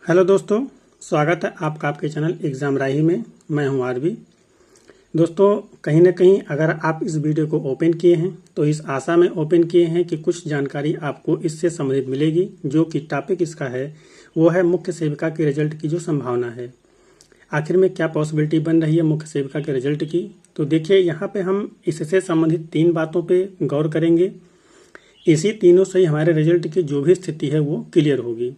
Hello दोस्तों, स्वागत है आपका आपके चैनल एग्ज़ाम राही में। मैं हूं आरबी। दोस्तों, कहीं ना कहीं अगर आप इस वीडियो को ओपन किए हैं तो इस आशा में ओपन किए हैं कि कुछ जानकारी आपको इससे संबंधित मिलेगी। जो कि टॉपिक इसका है वो है मुख्य सेविका के रिजल्ट की जो संभावना है। आखिर में क्या पॉसिबिलिटी बन रही है मुख्य सेविका के रिजल्ट की। तो देखिए, यहाँ पे हम इससे संबंधित 3 बातों पे गौर करेंगे। इसी तीनों से ही हमारे रिजल्ट की जो भी स्थिति है वो क्लियर होगी।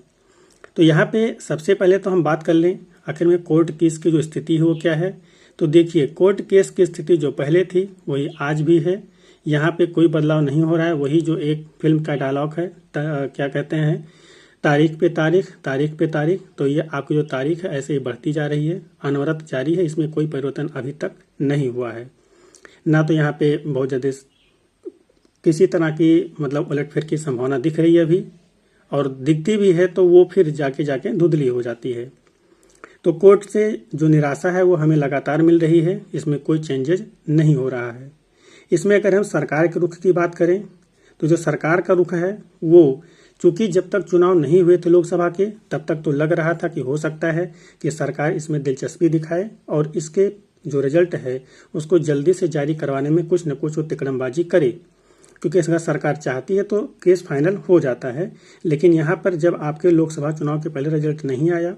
तो यहाँ पे सबसे पहले तो हम बात कर लें आखिर में कोर्ट केस की जो स्थिति है वो क्या है। तो देखिए, कोर्ट केस की स्थिति जो पहले थी वही आज भी है। यहाँ पे कोई बदलाव नहीं हो रहा है। वही जो एक फिल्म का डायलॉग है, क्या कहते हैं, तारीख पे तारीख, तारीख पे तारीख। तो ये आपकी जो तारीख है ऐसे ही बढ़ती जा रही है, अनवरत जारी है। इसमें कोई परिवर्तन अभी तक नहीं हुआ है। ना तो यहाँ पे बहुत ज़्यादा किसी तरह की उलटफेर की संभावना दिख रही है अभी, और दिखती भी है तो वो फिर जाके जाके धुंधली हो जाती है। तो कोर्ट से जो निराशा है वो हमें लगातार मिल रही है। इसमें कोई चेंजेज नहीं हो रहा है। इसमें अगर हम सरकार के रुख की बात करें तो जो सरकार का रुख है वो, चूंकि जब तक चुनाव नहीं हुए थे लोकसभा के, तब तक तो लग रहा था कि हो सकता है कि सरकार इसमें दिलचस्पी दिखाए और इसके जो रिजल्ट है उसको जल्दी से जारी करवाने में कुछ न कुछ वो तिकड़मबाजी करे, क्योंकि अगर सरकार चाहती है तो केस फाइनल हो जाता है। लेकिन यहाँ पर जब आपके लोकसभा चुनाव के पहले रिजल्ट नहीं आया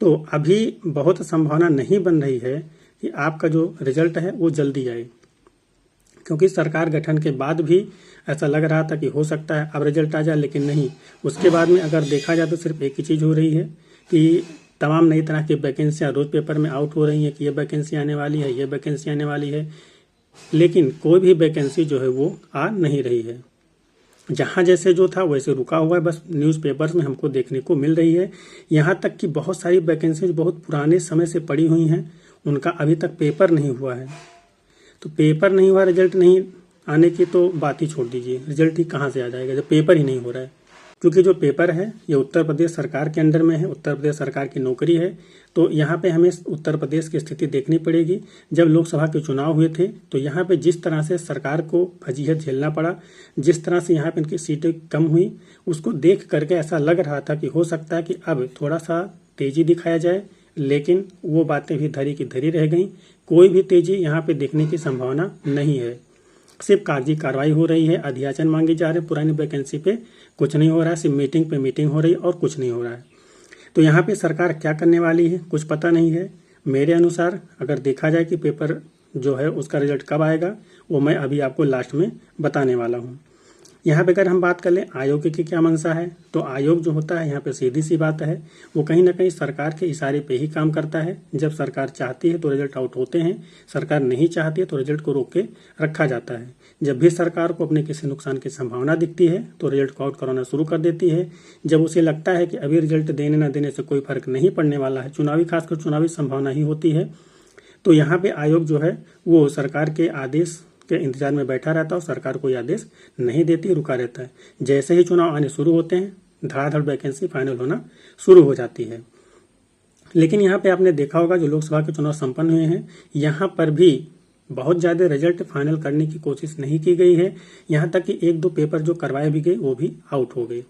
तो अभी बहुत संभावना नहीं बन रही है कि आपका जो रिजल्ट है वो जल्दी आए, क्योंकि सरकार गठन के बाद भी ऐसा लग रहा था कि हो सकता है अब रिजल्ट आ जाए, लेकिन नहीं। उसके बाद में अगर देखा जाए तो सिर्फ एक ही चीज़ हो रही है कि तमाम नई तरह की वैकेंसियाँ रोज पेपर में आउट हो रही हैं कि ये वैकेंसी आने वाली है, ये वैकेंसी आने वाली है, लेकिन कोई भी वैकेंसी जो है वो आ नहीं रही है। जहाँ जैसे जो था वैसे रुका हुआ है, बस न्यूज़पेपर्स में हमको देखने को मिल रही है। यहाँ तक कि बहुत सारी वैकेंसीज बहुत पुराने समय से पड़ी हुई हैं, उनका अभी तक पेपर नहीं हुआ है। तो पेपर नहीं हुआ, रिजल्ट नहीं आने की तो बात ही छोड़ दीजिए, रिजल्ट ही कहाँ से आ जाएगा जब पेपर ही नहीं हो रहा है। क्योंकि जो पेपर है ये उत्तर प्रदेश सरकार के अंडर में है, उत्तर प्रदेश सरकार की नौकरी है। तो यहाँ पे हमें उत्तर प्रदेश की स्थिति देखनी पड़ेगी। जब लोकसभा के चुनाव हुए थे तो यहाँ पे जिस तरह से सरकार को फजीहत झेलना पड़ा, जिस तरह से यहाँ पे इनकी सीटें कम हुई, उसको देख करके ऐसा लग रहा था कि हो सकता है कि अब थोड़ा सा तेजी दिखाया जाए, लेकिन वो बातें भी धरी की धरी रह गई। कोई भी तेजी यहाँ पे देखने की संभावना नहीं है। सिर्फ कागजी कार्रवाई हो रही है, अध्याचन मांगे जा रहे हैं, पुरानी वैकेंसी पे कुछ नहीं हो रहा है। सिर्फ मीटिंग पे मीटिंग हो रही है और कुछ नहीं हो रहा है। तो यहाँ पे सरकार क्या करने वाली है कुछ पता नहीं है। मेरे अनुसार अगर देखा जाए कि पेपर जो है उसका रिजल्ट कब आएगा वो मैं अभी आपको लास्ट में बताने वाला हूँ। यहाँ पे अगर हम बात कर लें आयोग की क्या मंशा है, तो आयोग जो होता है यहाँ पे सीधी सी बात है, वो कहीं ना कहीं सरकार के इशारे पे ही काम करता है। जब सरकार चाहती है तो रिजल्ट आउट होते हैं, सरकार नहीं चाहती है तो रिजल्ट को रोक के रखा जाता है। जब भी सरकार को अपने किसी नुकसान की संभावना दिखती है तो रिजल्ट को आउट कराना शुरू कर देती है। जब उसे लगता है कि अभी रिजल्ट देने न देने से कोई फर्क नहीं पड़ने वाला है, चुनावी खासकर चुनावी संभावना ही होती है, तो यहाँ पे आयोग जो है वो सरकार के आदेश के इंतजार में बैठा रहता है और सरकार कोई आदेश नहीं देती, रुका रहता है। जैसे ही चुनाव आने शुरू होते हैं धड़ाधड़ वैकेंसी फाइनल होना शुरू हो जाती है। लेकिन यहाँ पे आपने देखा होगा जो लोकसभा के चुनाव संपन्न हुए हैं, यहाँ पर भी बहुत ज़्यादा रिजल्ट फाइनल करने की कोशिश नहीं की गई है। यहाँ तक कि 1-2 पेपर जो करवाए भी गए वो भी आउट हो गए।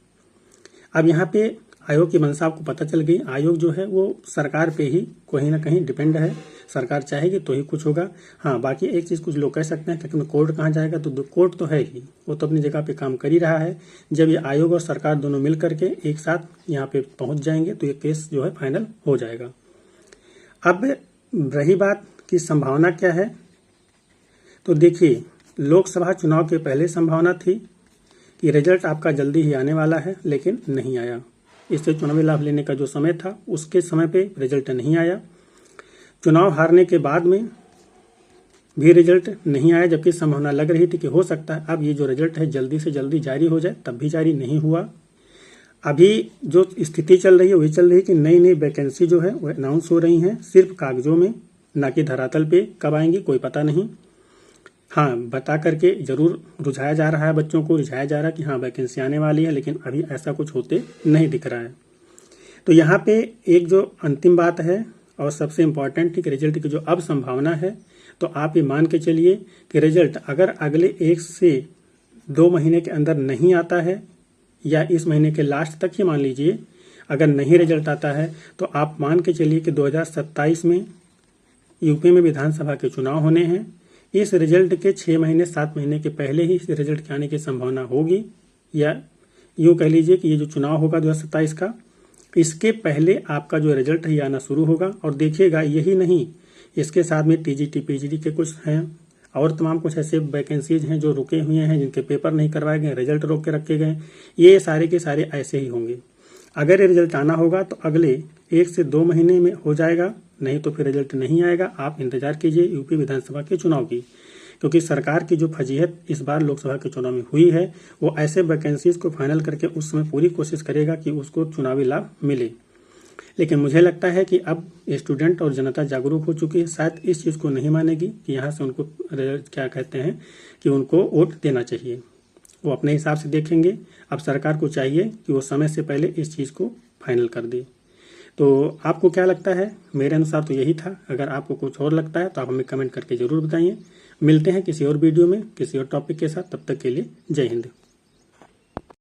अब यहाँ पे आयोग की मंशा आपको पता चल गई। आयोग जो है वो सरकार पे ही कहीं ना कहीं डिपेंड है। सरकार चाहेगी तो ही कुछ होगा। हाँ, बाकी एक चीज़ कुछ लोग कह सकते हैं कि कोर्ट कहाँ जाएगा, तो कोर्ट तो है ही, वो तो अपनी जगह पे काम कर ही रहा है। जब ये आयोग और सरकार दोनों मिल करके एक साथ यहाँ पे पहुँच जाएंगे तो ये केस जो है फाइनल हो जाएगा। अब रही बात की संभावना क्या है, तो देखिए, लोकसभा चुनाव के पहले संभावना थी कि रिजल्ट आपका जल्दी ही आने वाला है, लेकिन नहीं आया। इससे चुनावी लाभ लेने का जो समय था उसके समय पे रिजल्ट नहीं आया। चुनाव हारने के बाद में भी रिजल्ट नहीं आया, जबकि संभावना लग रही थी कि हो सकता है अब ये जो रिजल्ट है जल्दी से जल्दी जारी हो जाए, तब भी जारी नहीं हुआ। अभी जो स्थिति चल रही है वही चल रही है कि नई नई वैकेंसी जो है वो अनाउंस हो रही हैं, सिर्फ कागजों में, ना कि धरातल पे कब आएंगी कोई पता नहीं। हाँ, बता करके जरूर रुझाया जा रहा है, बच्चों को रिझाया जा रहा है कि हाँ वैकेंसी आने वाली है, लेकिन अभी ऐसा कुछ होते नहीं दिख रहा है। तो यहाँ पे एक जो अंतिम बात है और सबसे इम्पॉर्टेंट कि रिजल्ट की जो अब संभावना है, तो आप ये मान के चलिए कि रिजल्ट अगर अगले 1 से 2 महीने के अंदर नहीं आता है, या इस महीने के लास्ट तक ही मान लीजिए अगर नहीं रिजल्ट आता है तो आप मान के चलिए कि 2027 में यूपी में विधानसभा के चुनाव होने हैं। इस रिजल्ट के 6 महीने 7 महीने के पहले ही इस रिजल्ट के आने की संभावना होगी, या यूँ कह लीजिए कि ये जो चुनाव होगा 2027 का, इसके पहले आपका जो रिजल्ट है ये आना शुरू होगा। और देखिएगा यही नहीं, इसके साथ में टीजीटी पीजीटी के कुछ हैं और तमाम कुछ ऐसे वैकेंसीज हैं जो रुके हुए हैं, जिनके पेपर नहीं करवाए गए, रिजल्ट रोक के रखे गए। ये सारे के सारे ऐसे ही होंगे। अगर ये रिजल्ट आना होगा तो अगले 1 से 2 महीने में हो जाएगा, नहीं तो फिर रिजल्ट नहीं आएगा। आप इंतजार कीजिए यूपी विधानसभा के चुनाव की, क्योंकि सरकार की जो फजीहत इस बार लोकसभा के चुनाव में हुई है वो ऐसे वैकेंसीज को फाइनल करके उस समय पूरी कोशिश करेगा कि उसको चुनावी लाभ मिले। लेकिन मुझे लगता है कि अब स्टूडेंट और जनता जागरूक हो चुकी है, शायद इस चीज़ को नहीं मानेगी कि यहाँ से उनको क्या कहते हैं कि उनको वोट देना चाहिए। वो अपने हिसाब से देखेंगे। अब सरकार को चाहिए कि वो समय से पहले इस चीज़ को फाइनल कर दे। तो आपको क्या लगता है? मेरे अनुसार तो यही था। अगर आपको कुछ और लगता है तो आप हमें कमेंट करके ज़रूर बताइए। मिलते हैं किसी और वीडियो में किसी और टॉपिक के साथ। तब तक के लिए जय हिंद।